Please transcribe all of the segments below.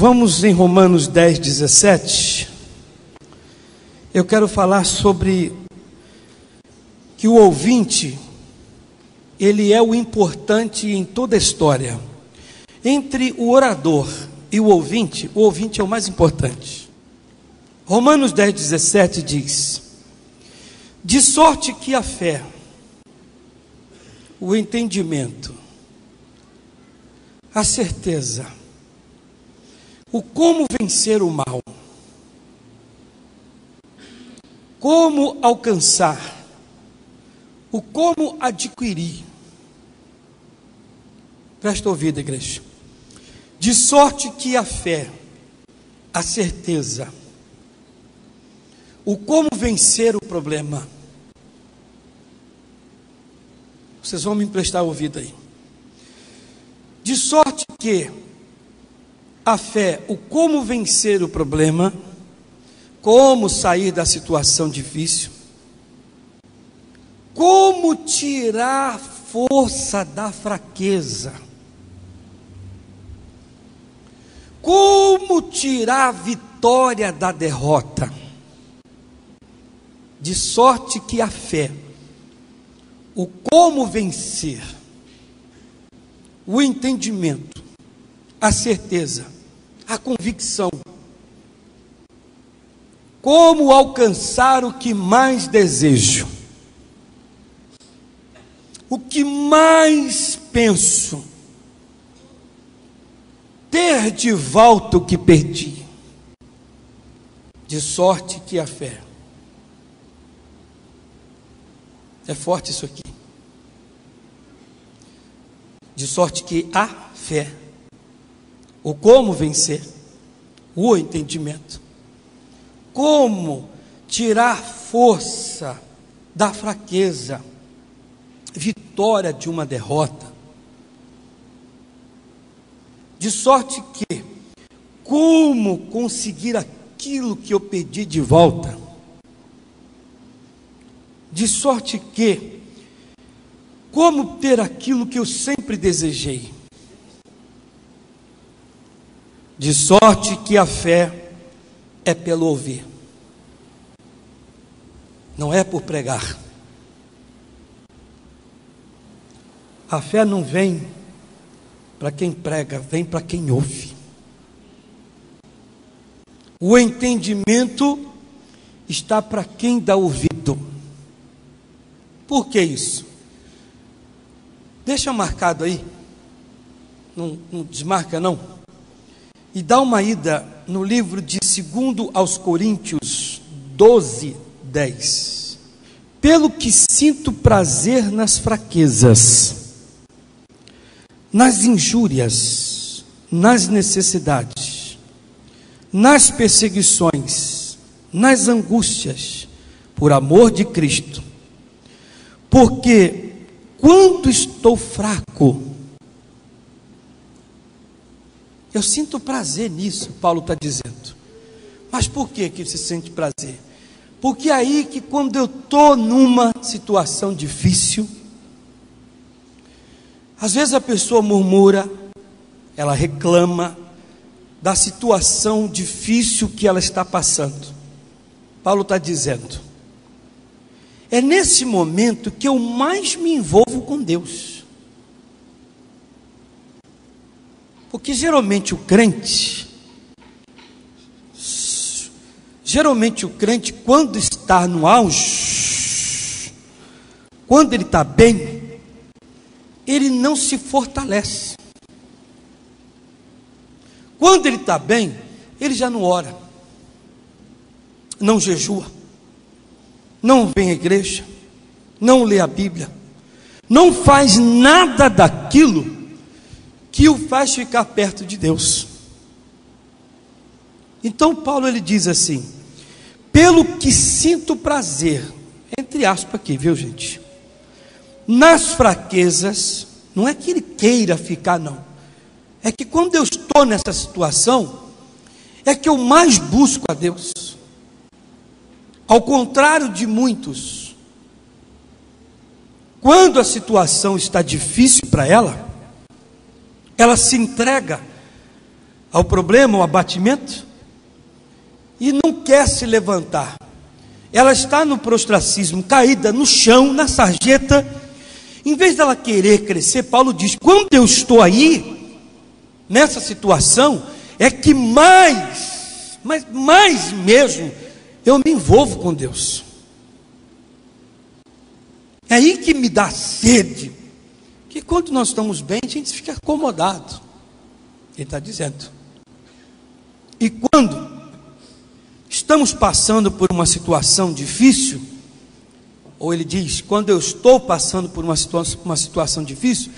Vamos em Romanos 10, 17. Eu quero falar sobre que o ouvinte, ele é o importante em toda a história. Entre o orador e o ouvinte é o mais importante. Romanos 10, 17 diz: de sorte que a fé, o entendimento, a certeza, o como vencer o mal, como alcançar, o como adquirir. Presta ouvido, igreja. De sorte que a fé, a certeza, o como vencer o problema. Vocês vão me emprestar ouvido aí. De sorte que a fé, o como vencer o problema, como sair da situação difícil, como tirar a força da fraqueza, como tirar a vitória da derrota. De sorte que a fé, o como vencer, o entendimento, a certeza, a convicção, como alcançar o que mais desejo, o que mais penso, ter de volta o que perdi. De sorte que a fé, é forte isso aqui. De sorte que a fé, o como vencer, o entendimento, como tirar força da fraqueza, vitória de uma derrota. De sorte que, como conseguir aquilo que eu pedi de volta. De sorte que, como ter aquilo que eu sempre desejei. De sorte que a fé é pelo ouvir, não é por pregar. A fé não vem para quem prega, vem para quem ouve. O entendimento está para quem dá ouvido. Por que isso? Deixa marcado aí, não desmarca não. E dá uma ida no livro de 2 aos Coríntios 12, 10. Pelo que sinto prazer nas fraquezas, nas injúrias, nas necessidades, nas perseguições, nas angústias, por amor de Cristo. Porque quando estou fraco, eu sinto prazer nisso, Paulo está dizendo. Mas por que você sente prazer? Porque aí que quando eu estou numa situação difícil, às vezes a pessoa murmura, ela reclama da situação difícil que ela está passando. Paulo está dizendo, é nesse momento que eu mais me envolvo com Deus. Porque geralmente o crente, quando está no auge, quando ele está bem, ele não se fortalece. Quando ele está bem, ele já não ora, não jejua, não vem à igreja, não lê a Bíblia, não faz nada daquilo que o faz ficar perto de Deus. Então Paulo ele diz assim: pelo que sinto prazer, entre aspas aqui, viu gente, nas fraquezas. Não é que ele queira ficar, não, é que quando eu estou nessa situação, é que eu mais busco a Deus. Ao contrário de muitos, quando a situação está difícil para ela se entrega ao problema, ao abatimento, e não quer se levantar. Ela está no prostracismo, caída no chão, na sarjeta. Em vez dela querer crescer, Paulo diz: quando eu estou aí, nessa situação, é que mais mesmo, eu me envolvo com Deus. É aí que me dá sede. Que quando nós estamos bem, a gente fica acomodado. Ele está dizendo. E quando estamos passando por uma situação difícil, ou ele diz, quando eu estou passando por uma situação difícil,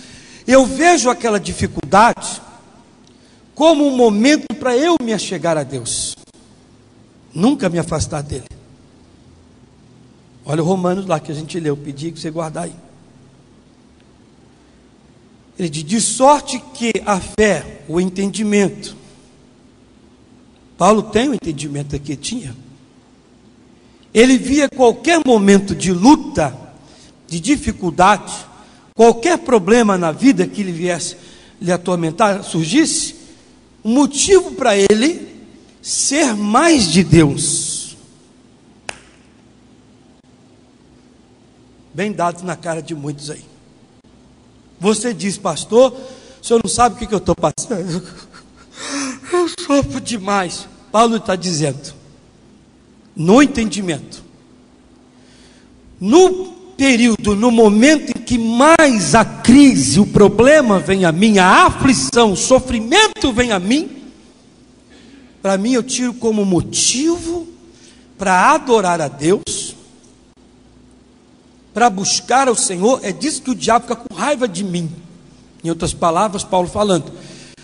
eu vejo aquela dificuldade como um momento para eu me achegar a Deus, nunca me afastar dele. Olha o Romanos lá que a gente leu, pedi que você guardar aí. Ele diz: de sorte que a fé, o entendimento. Paulo tem o entendimento aqui, tinha. Ele via qualquer momento de luta, de dificuldade, qualquer problema na vida que ele viesse lhe atormentar, surgisse, um motivo para ele ser mais de Deus. Bem dado na cara de muitos aí. Você diz: pastor, o senhor não sabe o que eu estou passando. Eu sofro demais. Paulo está dizendo, no entendimento, no período, no momento em que mais a crise, o problema vem a mim, a aflição, o sofrimento vem a mim, para mim eu tiro como motivo para adorar a Deus, para buscar ao Senhor. É disso que o diabo fica com raiva de mim. Em outras palavras, Paulo falando,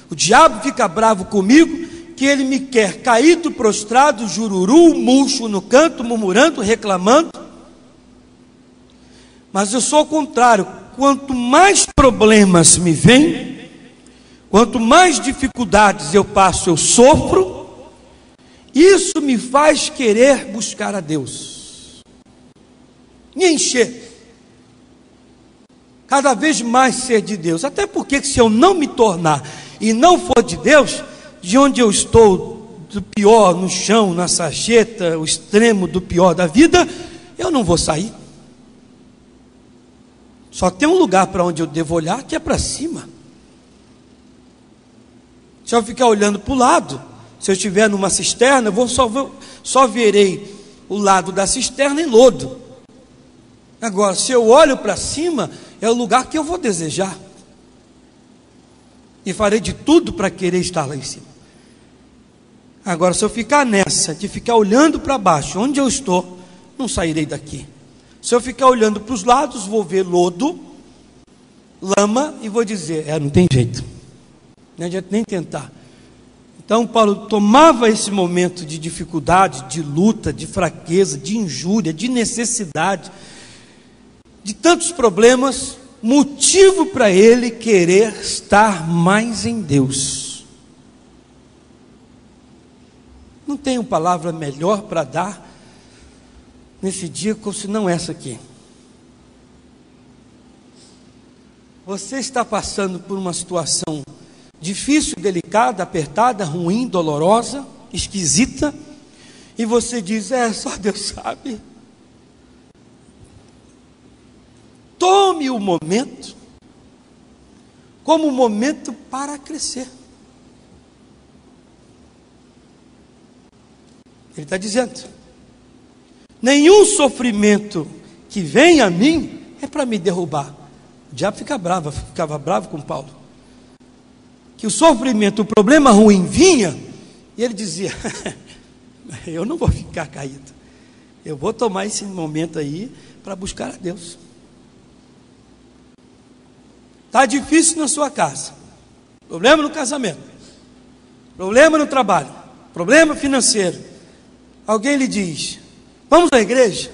o diabo fica bravo comigo, que ele me quer caído, prostrado, jururu, murcho no canto, murmurando, reclamando. Mas eu sou o contrário. Quanto mais problemas me vêm, quanto mais dificuldades eu passo, eu sofro, isso me faz querer buscar a Deus, me encher, cada vez mais ser de Deus. Até porque se eu não me tornar e não for de Deus, de onde eu estou, do pior, no chão, na sarjeta, o extremo do pior da vida, eu não vou sair. Só tem um lugar para onde eu devo olhar, que é para cima. Se eu ficar olhando para o lado, se eu estiver numa cisterna, só verei o lado da cisterna em lodo. Agora, se eu olho para cima, é o lugar que eu vou desejar. E farei de tudo para querer estar lá em cima. Agora, se eu ficar nessa, de ficar olhando para baixo, onde eu estou, não sairei daqui. Se eu ficar olhando para os lados, vou ver lodo, lama, e vou dizer: não tem jeito, não adianta nem tentar. Então Paulo tomava esse momento de dificuldade, de luta, de fraqueza, de injúria, de necessidade, de tantos problemas, motivo para ele querer estar mais em Deus. Não tenho palavra melhor para dar nesse dia, se não essa aqui. Você está passando por uma situação difícil, delicada, apertada, ruim, dolorosa, esquisita, e você diz: só Deus sabe. Tome o momento como um momento para crescer. Ele está dizendo: nenhum sofrimento que vem a mim é para me derrubar. O diabo ficava bravo com Paulo, que o sofrimento, o problema ruim vinha, e ele dizia: eu não vou ficar caído, eu vou tomar esse momento aí para buscar a Deus. Está difícil na sua casa, problema no casamento, problema no trabalho, problema financeiro. Alguém lhe diz: vamos à igreja?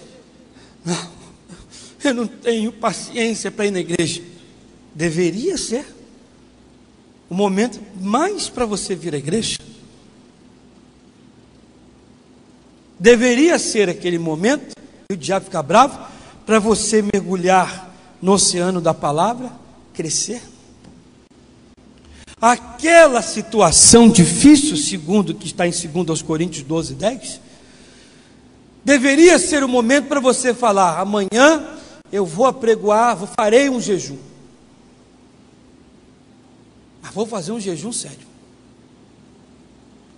Não, eu não tenho paciência para ir na igreja. Deveria ser o momento mais para você vir à igreja. Deveria ser aquele momento que o diabo fica bravo, para você mergulhar no oceano da palavra, crescer. aquela situação difícil, segundo que está em 2 Coríntios 12:10, deveria ser o momento para você falar: amanhã eu vou apregoar, farei um jejum. Mas vou fazer um jejum sério.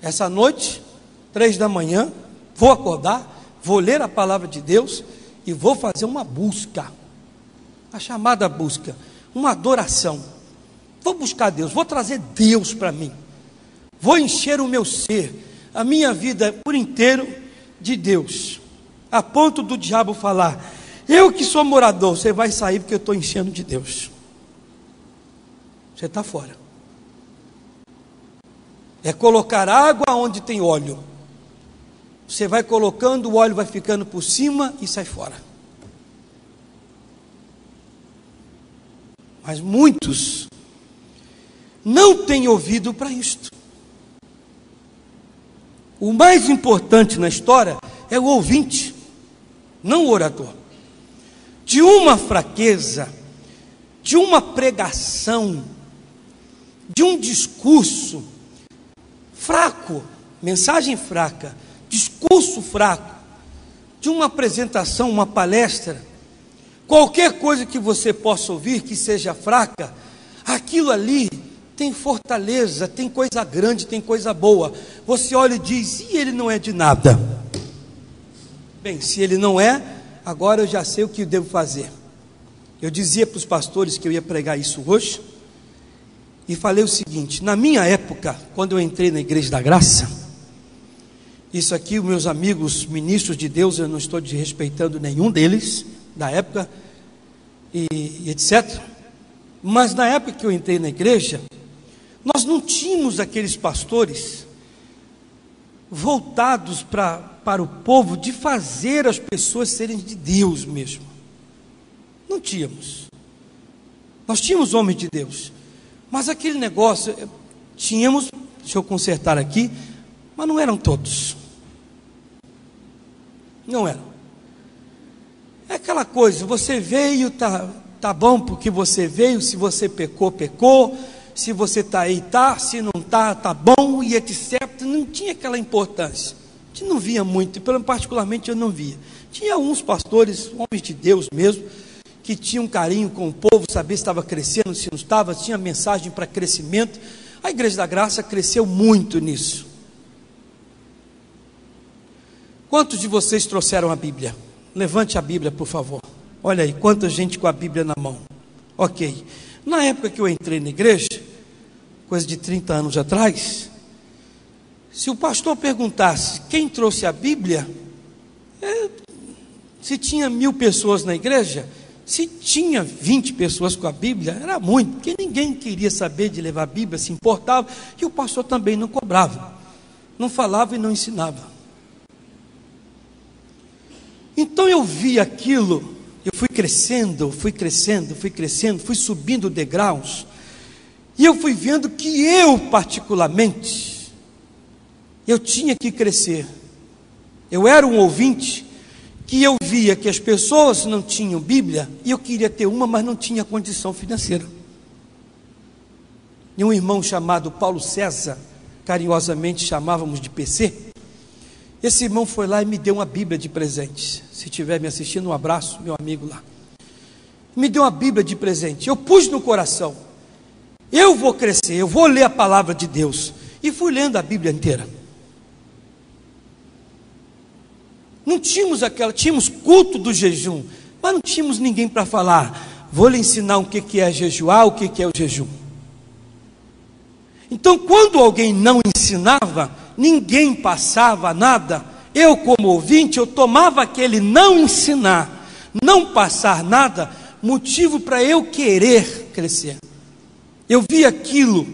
Essa noite, 3 da manhã, vou acordar, vou ler a palavra de Deus e vou fazer uma busca, a chamada busca, uma adoração. Vou buscar Deus, vou trazer Deus para mim, vou encher o meu ser, a minha vida por inteiro de Deus, a ponto do diabo falar: eu que sou morador, você vai sair porque eu estou enchendo de Deus. Você está fora. É colocar água onde tem óleo. Você vai colocando, o óleo vai ficando por cima e sai fora. Mas muitos não têm ouvido para isto. O mais importante na história é o ouvinte, não o orador. De uma fraqueza, de uma pregação, de um discurso fraco, mensagem fraca, discurso fraco, de uma apresentação, uma palestra, qualquer coisa que você possa ouvir que seja fraca, aquilo ali tem fortaleza, tem coisa grande, tem coisa boa. Você olha e diz: e ele não é de nada. Bem, se ele não é, agora eu já sei o que eu devo fazer. Eu dizia para os pastores que eu ia pregar isso hoje, e falei o seguinte: na minha época, quando eu entrei na Igreja da Graça, isso aqui, os meus amigos ministros de Deus, eu não estou desrespeitando nenhum deles, da época, e etc. Mas na época que eu entrei na igreja, nós não tínhamos aqueles pastores voltados para o povo, de fazer as pessoas serem de Deus mesmo. Não tínhamos. Nós tínhamos homens de Deus, mas aquele negócio, tínhamos, deixa eu consertar aqui, mas não eram todos. Não eram. É aquela coisa, você veio, tá bom porque você veio, se você pecou, pecou, se você está aí, tá, se não está, tá bom, e etc. Não tinha aquela importância. A gente não via muito, particularmente eu não via. Tinha alguns pastores, homens de Deus mesmo, que tinham carinho com o povo, sabia se estava crescendo, se não estava, tinha mensagem para crescimento. A Igreja da Graça cresceu muito nisso. Quantos de vocês trouxeram a Bíblia? Levante a Bíblia, por favor. Olha aí, quanta gente com a Bíblia na mão. Ok. Na época que eu entrei na igreja, coisa de 30 anos atrás, se o pastor perguntasse quem trouxe a Bíblia, se tinha 1000 pessoas na igreja, se tinha 20 pessoas com a Bíblia, era muito, porque ninguém queria saber de levar a Bíblia, se importava, e o pastor também não cobrava, não falava e não ensinava. Então eu vi aquilo, eu fui crescendo, fui subindo degraus, e eu fui vendo que eu particularmente, eu tinha que crescer. Eu era um ouvinte, que eu via que as pessoas não tinham Bíblia, e eu queria ter uma, mas não tinha condição financeira. E um irmão chamado Paulo César, carinhosamente chamávamos de PC, esse irmão foi lá e me deu uma Bíblia de presente. Se estiver me assistindo, um abraço, meu amigo lá. Me deu uma Bíblia de presente. Eu pus no coração: eu vou crescer, eu vou ler a palavra de Deus. E fui lendo a Bíblia inteira. Não tínhamos tínhamos culto do jejum, mas não tínhamos ninguém para falar: vou lhe ensinar o que é jejuar, o que é o jejum. Então, quando alguém não ensinava, ninguém passava nada, eu como ouvinte, eu tomava aquele não ensinar, não passar nada, motivo para eu querer crescer. Eu vi aquilo,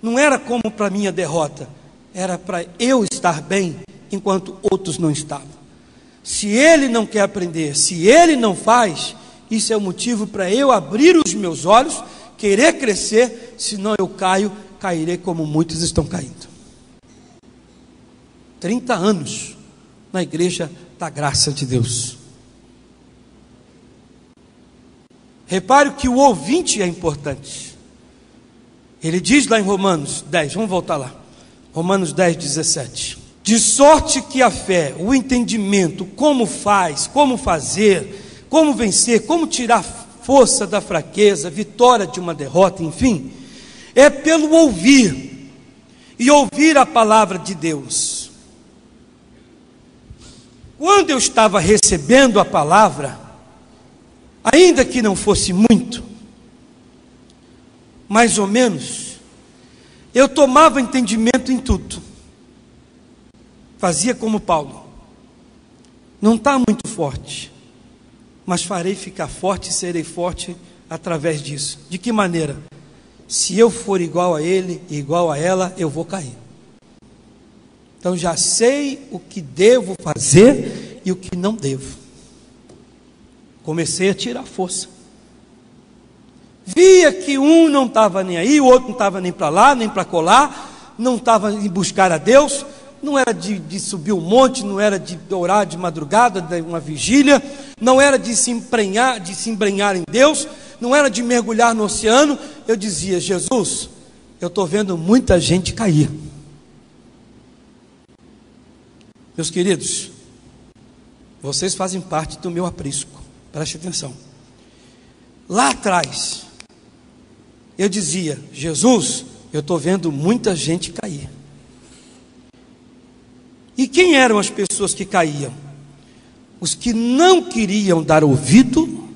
não era como para minha derrota, era para eu estar bem, enquanto outros não estavam. Se ele não quer aprender, se ele não faz, isso é o motivo para eu abrir os meus olhos, querer crescer, senão eu cairei como muitos estão caindo. 30 anos na Igreja da Graça de Deus. Repare que o ouvinte é importante. Ele diz lá em Romanos 10, vamos voltar lá, Romanos 10, 17: de sorte que a fé, o entendimento, como faz, como fazer, como vencer, como tirar força da fraqueza, vitória de uma derrota, enfim, é pelo ouvir, e ouvir a palavra de Deus. Quando eu estava recebendo a palavra, ainda que não fosse muito, mais ou menos, eu tomava entendimento em tudo. Fazia como Paulo: não está muito forte, mas farei ficar forte e serei forte através disso. De que maneira? Se eu for igual a ele, igual a ela, eu vou cair. Então já sei o que devo fazer e o que não devo. Comecei a tirar força. Via que um não estava nem aí, o outro não estava nem para lá, nem para colar, não estava em buscar a Deus, não era de subir um monte, não era de orar de madrugada, de uma vigília, não era de se embrenhar em Deus, não era de mergulhar no oceano. Eu dizia: Jesus, eu estou vendo muita gente cair. Meus queridos, vocês fazem parte do meu aprisco, preste atenção. Lá atrás, eu dizia: Jesus, eu estou vendo muita gente cair. E quem eram as pessoas que caíam? Os que não queriam dar ouvido,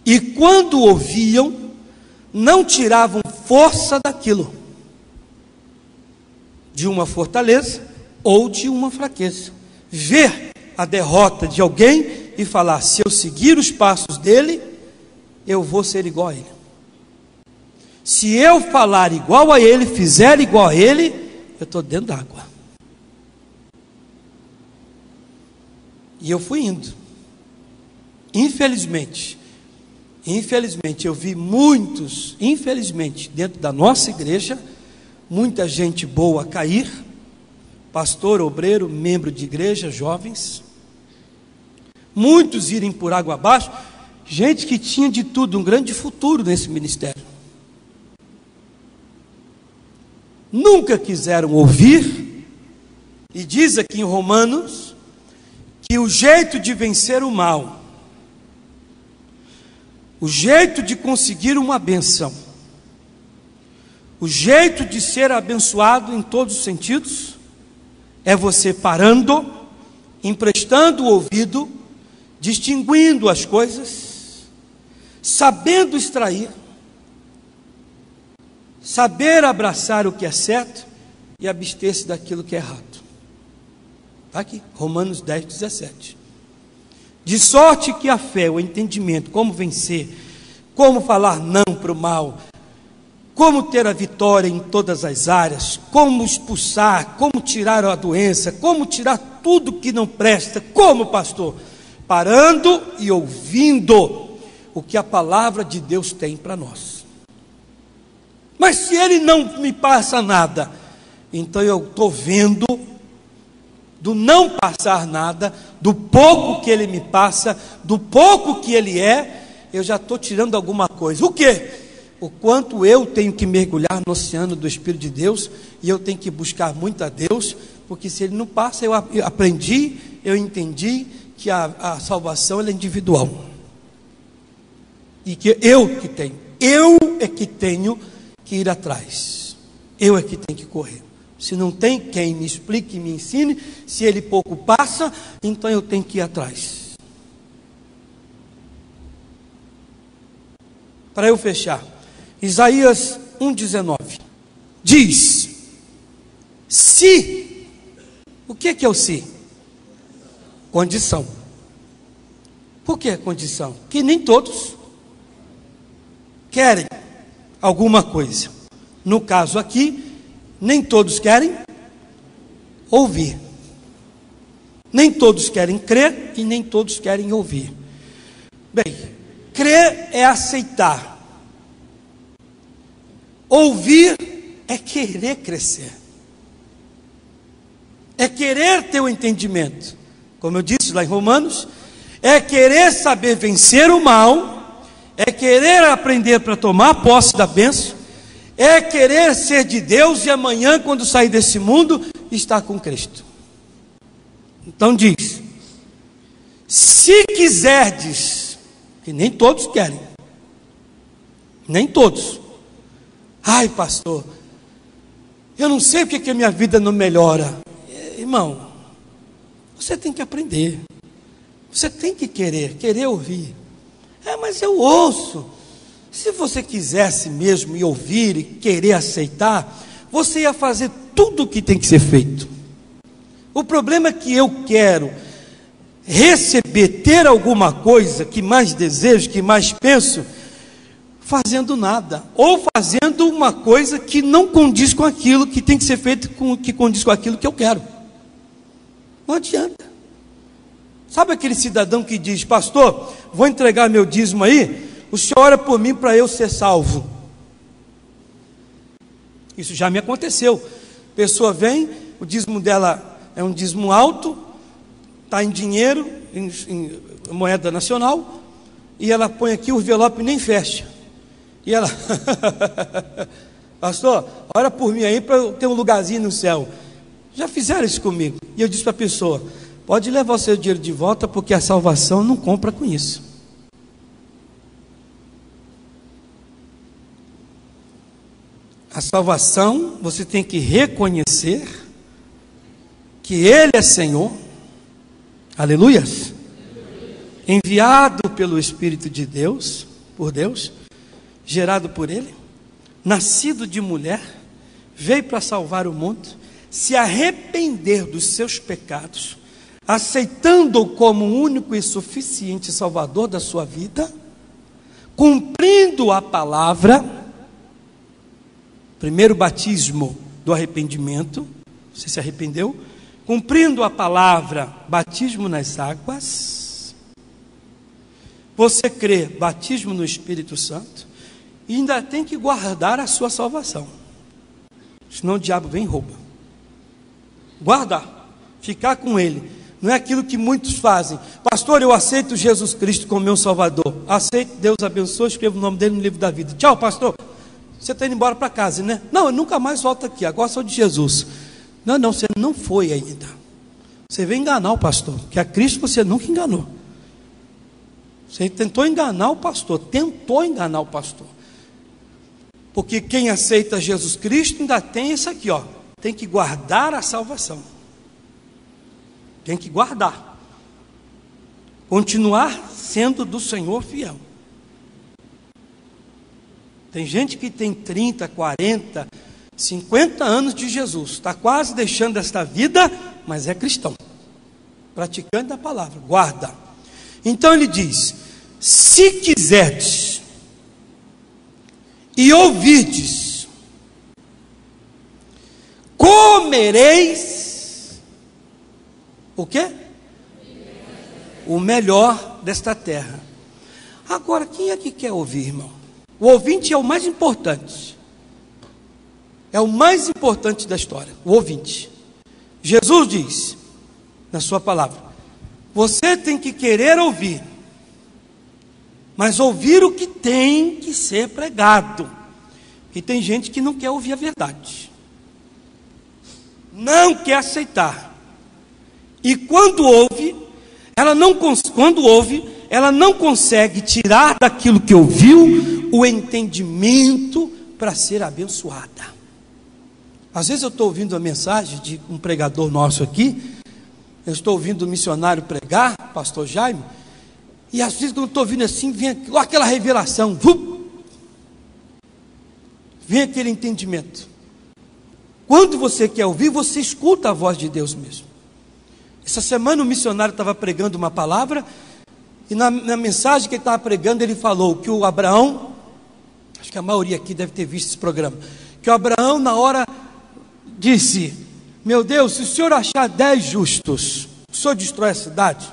e quando ouviam, não tiravam força daquilo, de uma fortaleza ou de uma fraqueza. Ver a derrota de alguém e falar: se eu seguir os passos dele, eu vou ser igual a ele. Se eu falar igual a ele, fizer igual a ele, eu estou dentro d'água. E eu fui indo. Infelizmente, eu vi muitos, infelizmente, dentro da nossa igreja, muita gente boa cair, pastor, obreiro, membro de igreja, jovens, muitos irem por água abaixo, gente que tinha de tudo, um grande futuro nesse ministério. Nunca quiseram ouvir, e diz aqui em Romanos, que o jeito de vencer o mal, o jeito de conseguir uma benção, o jeito de ser abençoado em todos os sentidos, é você parando, emprestando o ouvido, distinguindo as coisas, sabendo extrair, saber abraçar o que é certo e abster-se daquilo que é errado. Está aqui, Romanos 10, 17. De sorte que a fé, o entendimento, como vencer, como falar não para o mal, como ter a vitória em todas as áreas, como expulsar, como tirar a doença, como tirar tudo que não presta, como, pastor? Parando e ouvindo o que a palavra de Deus tem para nós. Mas se ele não me passa nada, então eu estou vendo, do não passar nada, do pouco que ele me passa, do pouco que ele é, eu já estou tirando alguma coisa. O quê? O quanto eu tenho que mergulhar no oceano do Espírito de Deus, e eu tenho que buscar muito a Deus, porque se ele não passa, eu aprendi, eu entendi que a salvação ela é individual, e que eu é que tenho que ir atrás, eu é que tenho que correr. Se não tem quem me explique e me ensine, se ele pouco passa, então eu tenho que ir atrás. Para eu fechar, Isaías 1,19 diz: se, o que é o se? Condição. Por que condição? Que nem todos querem alguma coisa. No caso aqui, nem todos querem ouvir. Nem todos querem crer e nem todos querem ouvir. Bem, crer é aceitar. Ouvir é querer crescer. É querer ter o entendimento. Como eu disse lá em Romanos, é querer saber vencer o mal, é querer aprender para tomar posse da bênção, é querer ser de Deus e amanhã, quando sair desse mundo, estar com Cristo. Então diz: se quiserdes, que nem todos querem, nem todos. Ai, pastor, eu não sei porque que a minha vida não melhora. Irmão, você tem que aprender, você tem que querer ouvir. Mas eu ouço. Se você quisesse mesmo e ouvir e querer aceitar, você ia fazer tudo o que tem que ser feito. O problema é que eu quero receber, ter alguma coisa que mais desejo, que mais penso, fazendo nada, ou fazendo uma coisa que não condiz com aquilo que tem que ser feito, que condiz com aquilo que eu quero. Não adianta. Sabe aquele cidadão que diz: pastor, vou entregar meu dízimo aí, o senhor ora por mim para eu ser salvo. Isso já me aconteceu. A pessoa vem, o dízimo dela é um dízimo alto, está em dinheiro, em moeda nacional, e ela põe aqui o envelope e nem fecha. E ela: pastor, ora por mim aí para eu ter um lugarzinho no céu. Já fizeram isso comigo. E eu disse para a pessoa: pode levar o seu dinheiro de volta, porque a salvação não compra com isso. A salvação, você tem que reconhecer que Ele é Senhor, aleluias, enviado pelo Espírito de Deus, por Deus, gerado por Ele, nascido de mulher, veio para salvar o mundo, se arrepender dos seus pecados, aceitando-o como o único e suficiente Salvador da sua vida, cumprindo a palavra. Primeiro batismo do arrependimento, você se arrependeu, cumprindo a palavra, batismo nas águas, você crê, batismo no Espírito Santo, e ainda tem que guardar a sua salvação, senão o diabo vem e rouba. Guardar, ficar com Ele, não é aquilo que muitos fazem. Pastor, eu aceito Jesus Cristo como meu Salvador, aceito, Deus abençoe, escrevo o nome dele no livro da vida, tchau pastor. Você está indo embora para casa, né? Não, eu nunca mais volto aqui, agora sou de Jesus. Não, você não foi ainda. Você veio enganar o pastor, que a Cristo você nunca enganou. Você tentou enganar o pastor, Porque quem aceita Jesus Cristo ainda tem isso aqui, ó. Tem que guardar a salvação. Tem que guardar. Continuar sendo do Senhor fiel. Tem gente que tem 30, 40, 50 anos de Jesus, está quase deixando esta vida, mas é cristão, praticante da palavra, guarda. Então ele diz: se quiserdes e ouvirdes, comereis o quê? O melhor desta terra. Agora, quem é que quer ouvir, irmão? O ouvinte é o mais importante. É o mais importante da história, o ouvinte. Jesus diz, na sua palavra, você tem que querer ouvir, mas ouvir o que tem que ser pregado. E tem gente que não quer ouvir a verdade, não quer aceitar. E quando ouve, ela não consegue tirar daquilo que ouviu o entendimento para ser abençoada. Às vezes eu estou ouvindo a mensagem de um pregador nosso aqui, eu estou ouvindo o missionário pregar, pastor Jaime, e às vezes quando eu estou ouvindo assim, vem aquela revelação, vem aquele entendimento. Quando você quer ouvir, você escuta a voz de Deus mesmo. Essa semana o missionário estava pregando uma palavra, e na mensagem que ele estava pregando, ele falou que o Abraão, acho que a maioria aqui deve ter visto esse programa, que o Abraão na hora disse: meu Deus, se o senhor achar 10 justos, o senhor destrói a cidade?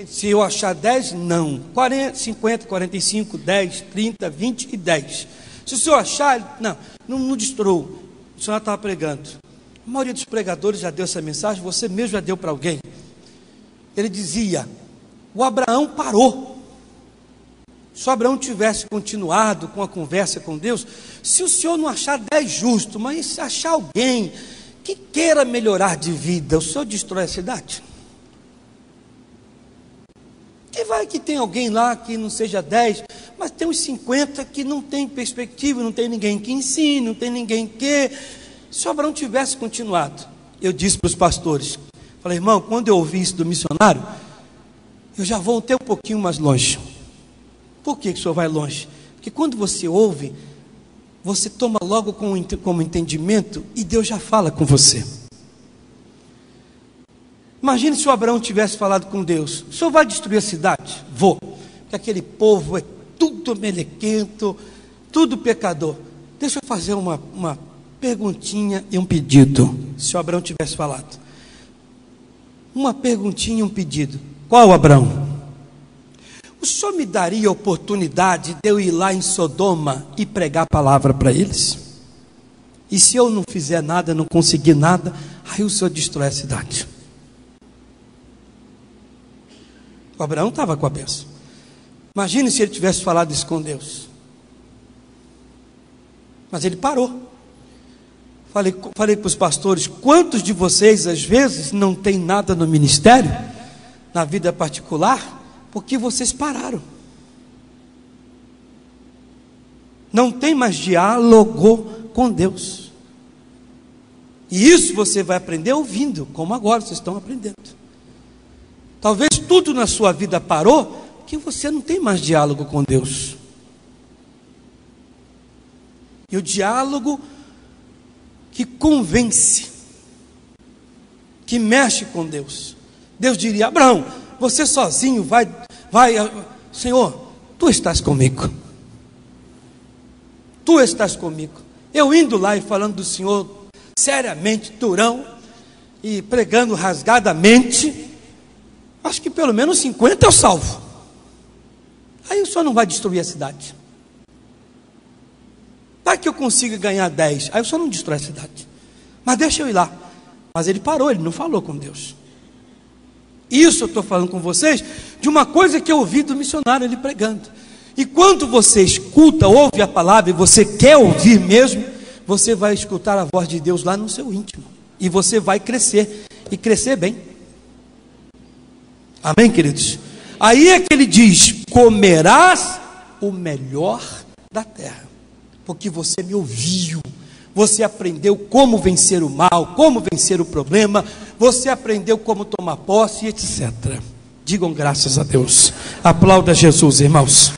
Se eu achar 10, não. 40, 50, 45, 10, 30, 20 e 10. Se o senhor achar, não destruiu. O senhor estava pregando. A maioria dos pregadores já deu essa mensagem, você mesmo já deu para alguém. Ele dizia: o Abraão parou. se Abraão tivesse continuado com a conversa com Deus, se o senhor não achar 10 justos, mas se achar alguém que queira melhorar de vida, o senhor destrói a cidade? Que vai que tem alguém lá que não seja 10, mas tem uns 50 que não tem perspectiva, não tem ninguém que ensine, não tem ninguém que... Se Abraão tivesse continuado, eu disse para os pastores, falei, irmão, quando eu ouvi isso do missionário, eu já voltei um pouquinho mais longe. Por que o senhor vai longe? Porque quando você ouve, você toma logo como entendimento e Deus já fala com você. Imagine se o Abraão tivesse falado com Deus, o senhor vai destruir a cidade? Vou, porque aquele povo é tudo melequento, tudo pecador. Deixa eu fazer uma perguntinha e um pedido. Se o Abraão tivesse falado, uma perguntinha e um pedido. Qual, Abraão? O senhor me daria a oportunidade de eu ir lá em Sodoma e pregar a palavra para eles? E se eu não fizer nada, não conseguir nada, aí o senhor destrói a cidade. O Abraão estava com a bênção. Imagine se ele tivesse falado isso com Deus. Mas ele parou. Falei para os pastores, quantos de vocês às vezes não tem nada no ministério, na vida particular, porque vocês pararam. Não tem mais diálogo com Deus. E isso você vai aprender ouvindo, como agora vocês estão aprendendo. Talvez tudo na sua vida parou, porque você não tem mais diálogo com Deus. E o diálogo que convence, que mexe com Deus. Deus diria, Abraão, você sozinho vai, Senhor, tu estás comigo. Tu estás comigo. Eu indo lá e falando do Senhor seriamente, durão, e pregando rasgadamente, acho que pelo menos 50 eu salvo. Aí o Senhor não vai destruir a cidade. Vai que eu consiga ganhar 10, aí o Senhor não destrói a cidade. Mas deixa eu ir lá. Mas ele parou, ele não falou com Deus. Isso eu estou falando com vocês de uma coisa que eu ouvi do missionário ele pregando. E quando você escuta, ouve a palavra e você quer ouvir mesmo, você vai escutar a voz de Deus lá no seu íntimo. E você vai crescer, e crescer bem. Amém, queridos? Aí é que ele diz, comerás o melhor da terra. Porque você me ouviu. Você aprendeu como vencer o mal, como vencer o problema, você aprendeu como tomar posse, etc. Digam graças a Deus. Aplauda Jesus, irmãos.